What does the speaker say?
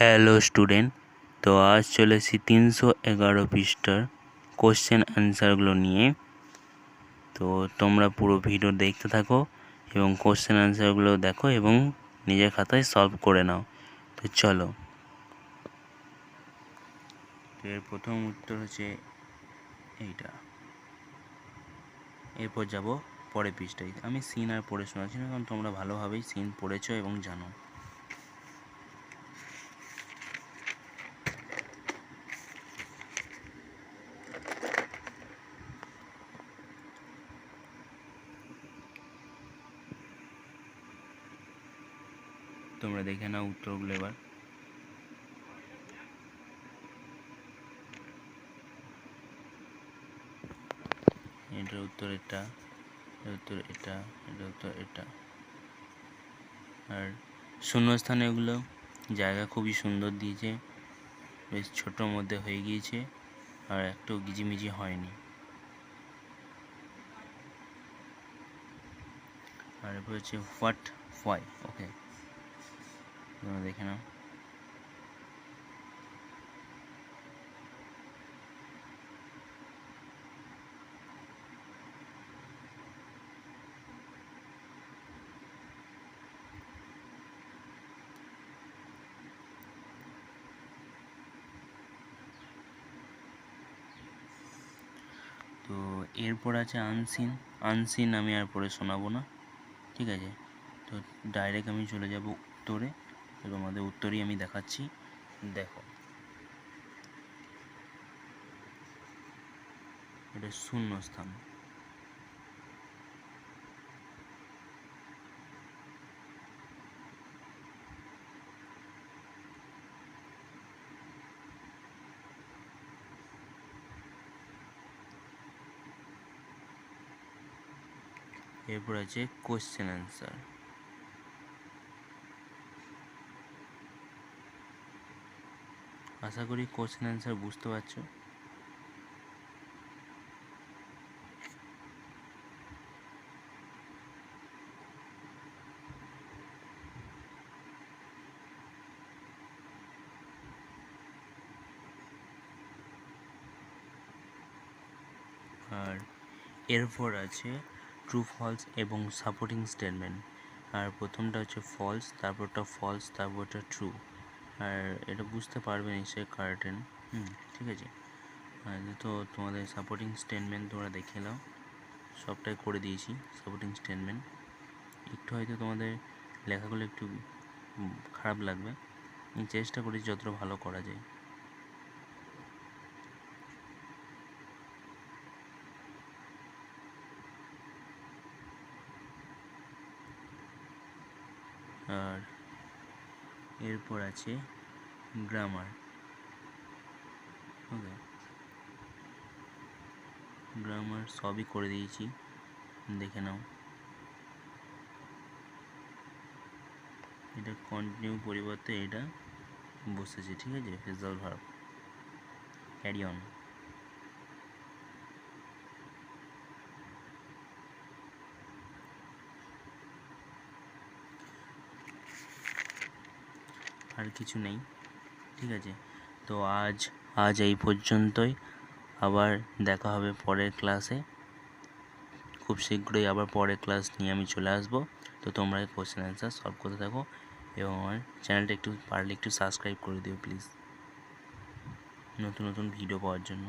Hello student, তো আজ চলে এসেছি 311 পৃষ্ঠার কোশ্চেন অ্যান্সারগুলো নিয়ে। তো তোমরা পুরো ভিডিও দেখতে থাকো এবং কোশ্চেন অ্যান্সারগুলো দেখো এবং নিজের খাতায় সলভ করে নাও। তো চলো, এর প্রথম উত্তর হচ্ছে এইটা। এরপর যাব পরের পৃষ্ঠায়। আমি সিন আর পড়ে শোনাচ্ছি না, কারণ তোমরা ভালোভাবেই সিন পড়েছো এবং জানো। তোমরা দেখে নাও উত্তরগুলো এবার। এটার উত্তর এটা, এর উত্তর এটা, এটার উত্তর এটা। আর শূন্যস্থানে এগুলো জায়গা খুবই সুন্দর দিয়েছে, বেশ ছোটোর মধ্যে হয়ে গিয়েছে আর একটু গিজিমিজি হয়নি। আর এরপর হচ্ছে হোয়াট হোয়াই। ওকে, তোমরা দেখে নাও। তো এরপর আছে আনসিন। আনসিন আমি আর পড়ে শোনাবো না, ঠিক আছে। তো ডাইরেক্ট আমি চলে যাব উত্তরে। তো তোমাদের উত্তরই আমি দেখাচ্ছি, দেখো। এটা শূন্যস্থান। এরপর আছে কোশ্চেন অ্যান্সার। আশা করি কোশ্চেন অ্যান্সার বুঝতে পারছো। আর এরপর আছে ট্রু ফলস এবং সাপোর্টিং স্টেটমেন্ট। আর প্রথমটা হচ্ছে ফলস, তারপরটা ফলস, তারপরটা ট্রু। আর এটা বুঝতে পারবে নিশ্চয়ই কার্টেন। ঠিক আছে। তো তোমাদের সাপোর্টিং স্টেটমেন্ট তোমরা দেখে নাও, সবটাই করে দিয়েছি সাপোর্টিং স্টেটমেন্ট। একটু হয়তো তোমাদের লেখাগুলো একটু খারাপ লাগবে, আমি চেষ্টা করি যতটা ভালো করা যায়। আর এরপর আছে গ্রামার। ওকে, গ্রামার সবই করে দিয়েছি, দেখে নাও। এটা কন্টিনিউ পরিবর্তে এটা বসেছে, ঠিক আছে। Phrasal verb, carry on. আর কিছু নেই, ঠিক আছে। তো আজ এই পর্যন্তই। আবার দেখা হবে পরের ক্লাসে। খুব শীঘ্রই আবার পরের ক্লাস নিয়ে আমি চলে আসবো। তো তোমরা কোশ্চেন অ্যান্সার সলভ করতে থাকো এবং আমার চ্যানেলটা একটু পারলে একটু সাবস্ক্রাইব করে দিও প্লিজ, নতুন নতুন ভিডিও পাওয়ার জন্য।